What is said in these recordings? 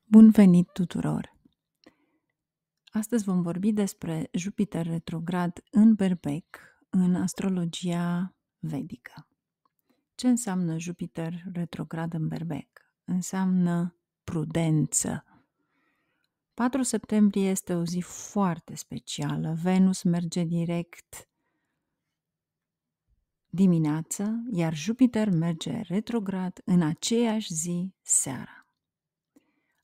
Bun venit tuturor! Astăzi vom vorbi despre Jupiter retrograd în Berbec, în astrologia vedică. Ce înseamnă Jupiter retrograd în Berbec? Înseamnă prudență. 4 septembrie este o zi foarte specială. Venus merge direct dimineață, iar Jupiter merge retrograd în aceeași zi seara.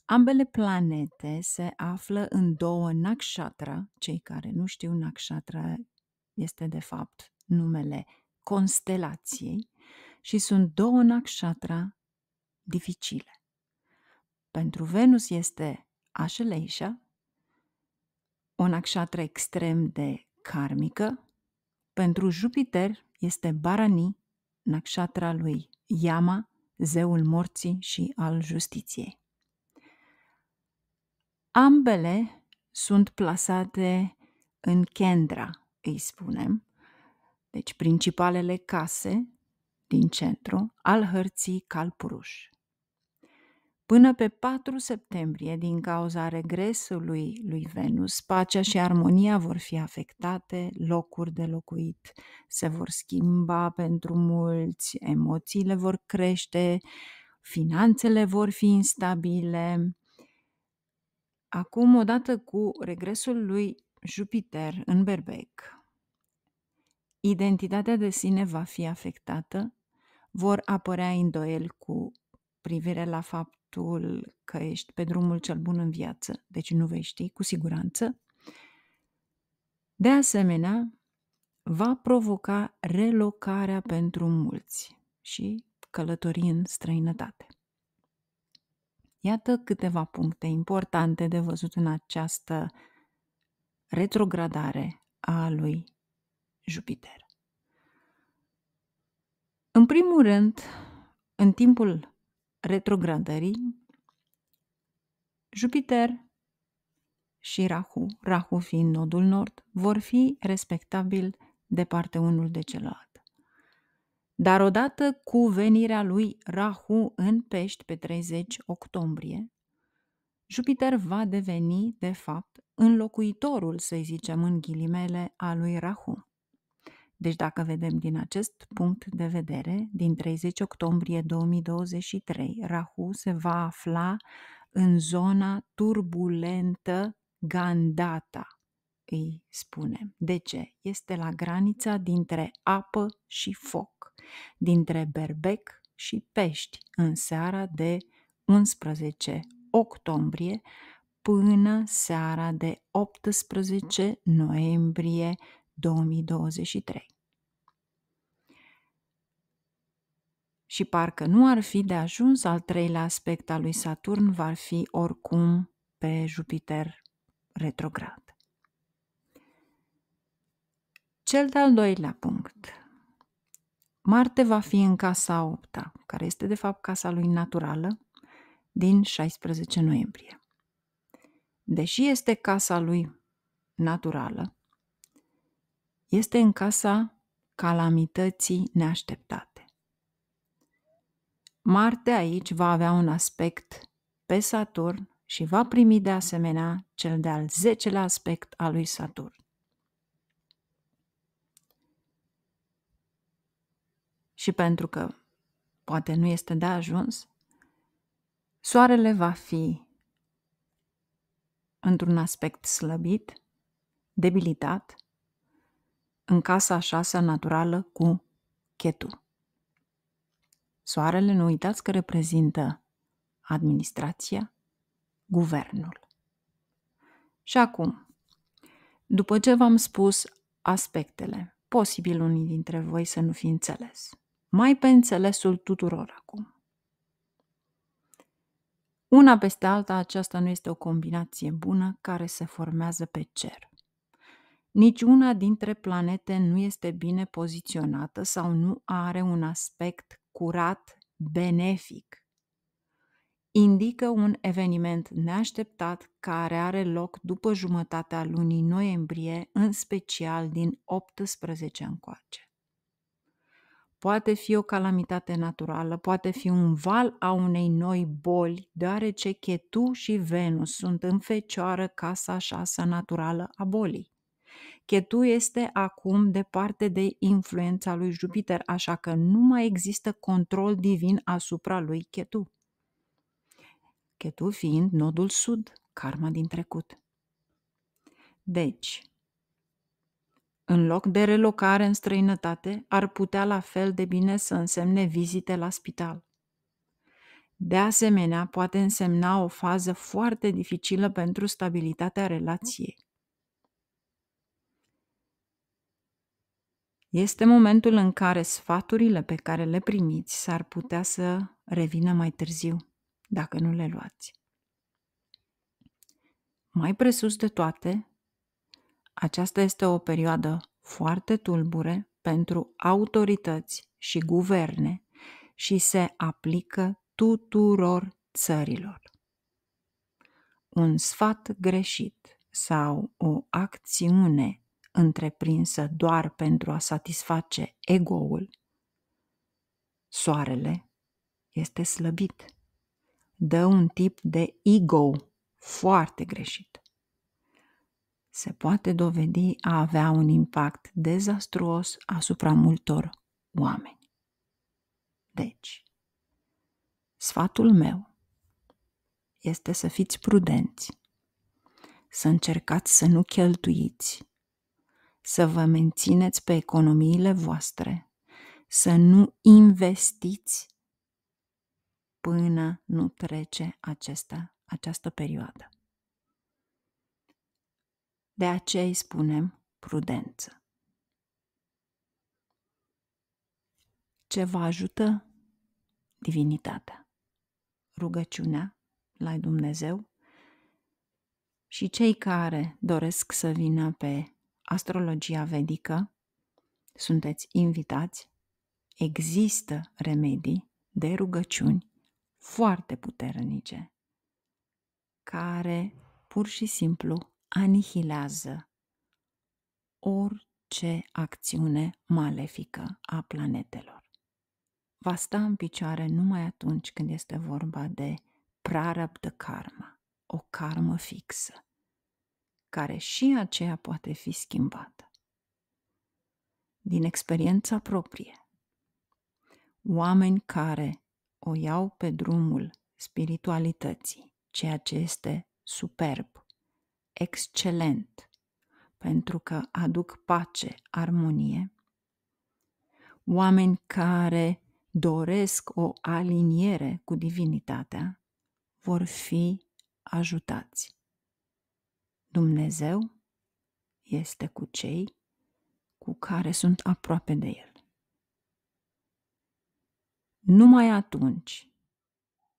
Ambele planete se află în două nakshatra. Cei care nu știu, nakshatra este de fapt numele constelației și sunt două nakshatra dificile. Pentru Venus este Ashaleisha, o nakshatra extrem de karmică. Pentru Jupiter este Bharani, nakshatra lui Yama, zeul morții și al justiției. Ambele sunt plasate în Kendra, îi spunem, deci principalele case din centru al hărții Kalpurush. Până pe 4 septembrie, din cauza regresului lui Venus, pacea și armonia vor fi afectate, locuri de locuit se vor schimba pentru mulți, emoțiile vor crește, finanțele vor fi instabile. Acum, odată cu regresul lui Jupiter în Berbec, identitatea de sine va fi afectată, vor apărea îndoieli cu privire la faptul că ești pe drumul cel bun în viață, deci nu vei ști cu siguranță. De asemenea, va provoca relocarea pentru mulți și călătorii în străinătate. Iată câteva puncte importante de văzut în această retrogradare a lui Jupiter. În primul rând, în timpul retrogradării, Jupiter și Rahu fiind nodul nord, vor fi respectabil departe unul de celălalt. Dar odată cu venirea lui Rahu în Pești pe 30 octombrie, Jupiter va deveni, de fapt, înlocuitorul, să-i zicem în ghilimele, a lui Rahu. Deci dacă vedem din acest punct de vedere, din 30 octombrie 2023, Rahu se va afla în zona turbulentă Gandhata, îi spunem. De ce? Este la granița dintre apă și foc, dintre Berbec și Pești, în seara de 11 octombrie până seara de 18 noiembrie 2023. Și parcă nu ar fi de ajuns, al treilea aspect al lui Saturn va fi oricum pe Jupiter retrograd. Cel de-al doilea punct. Marte va fi în casa 8-a, care este de fapt casa lui naturală, din 16 noiembrie. Deși este casa lui naturală, este în casa calamității neașteptate. Marte aici va avea un aspect pe Saturn și va primi de asemenea cel de-al 10-lea aspect al lui Saturn. Și pentru că poate nu este de ajuns, Soarele va fi într-un aspect slăbit, debilitat, în casa 6-a naturală cu Ketu. Soarele, nu uitați că reprezintă administrația, guvernul. Și acum, după ce v-am spus aspectele, posibil unii dintre voi să nu fi înțeles. Mai pe înțelesul tuturor acum. Una peste alta, aceasta nu este o combinație bună care se formează pe cer. Nici una dintre planete nu este bine poziționată sau nu are un aspect curat, benefic. Indică un eveniment neașteptat care are loc după jumătatea lunii noiembrie, în special din 18 încoace. poate fi o calamitate naturală, poate fi un val a unei noi boli, deoarece Ketu și Venus sunt în Fecioară, casa 6 naturală a bolii. Ketu este acum departe de influența lui Jupiter, așa că nu mai există control divin asupra lui Ketu. Ketu fiind nodul sud, karma din trecut. Deci, în loc de relocare în străinătate, ar putea la fel de bine să însemne vizite la spital. De asemenea, poate însemna o fază foarte dificilă pentru stabilitatea relației. Este momentul în care sfaturile pe care le primiți s-ar putea să revină mai târziu, dacă nu le luați. Mai presus de toate, aceasta este o perioadă foarte tulbure pentru autorități și guverne și se aplică tuturor țărilor. Un sfat greșit sau o acțiune întreprinsă doar pentru a satisface ego-ul, soarele este slăbit. Dă un tip de ego foarte greșit. Se poate dovedi a avea un impact dezastruos asupra multor oameni. Deci, sfatul meu este să fiți prudenți, să încercați să nu cheltuiți, să vă mențineți pe economiile voastre, să nu investiți până nu trece această perioadă. De aceea îi spunem prudență. Ce vă ajută? Divinitatea, rugăciunea la Dumnezeu și cei care doresc să vină pe astrologia vedică, sunteți invitați. Există remedii de rugăciuni foarte puternice care pur și simplu anihilează orice acțiune malefică a planetelor. Va sta în picioare numai atunci când este vorba de prarabdha karma, o karmă fixă, care și aceea poate fi schimbată. Din experiența proprie, oameni care o iau pe drumul spiritualității, ceea ce este superb, excelent, pentru că aduc pace, armonie, oameni care doresc o aliniere cu divinitatea, vor fi ajutați. Dumnezeu este cu cei cu care sunt aproape de El. Numai atunci,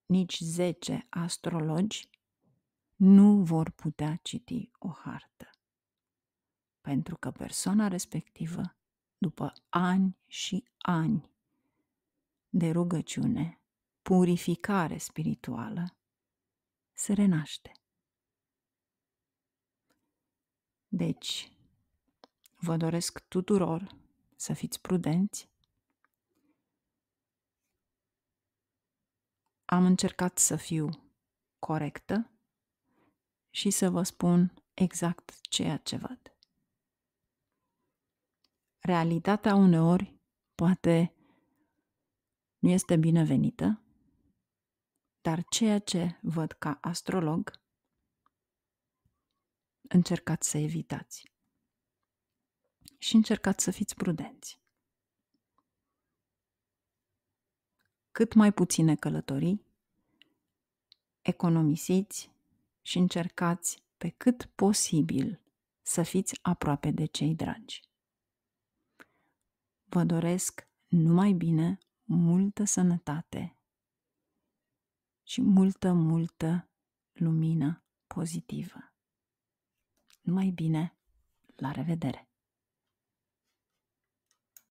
nici 10 astrologi nu vor putea citi o hartă, pentru că persoana respectivă, după ani și ani de rugăciune, purificare spirituală, se renaște. Deci, vă doresc tuturor să fiți prudenți. Am încercat să fiu corectă și să vă spun exact ceea ce văd. Realitatea uneori poate nu este binevenită, dar ceea ce văd ca astrolog, încercați să evitați și încercați să fiți prudenți. Cât mai puține călătorii, economisiți și încercați pe cât posibil să fiți aproape de cei dragi. Vă doresc numai bine, multă sănătate și multă lumină pozitivă. Numai bine, la revedere!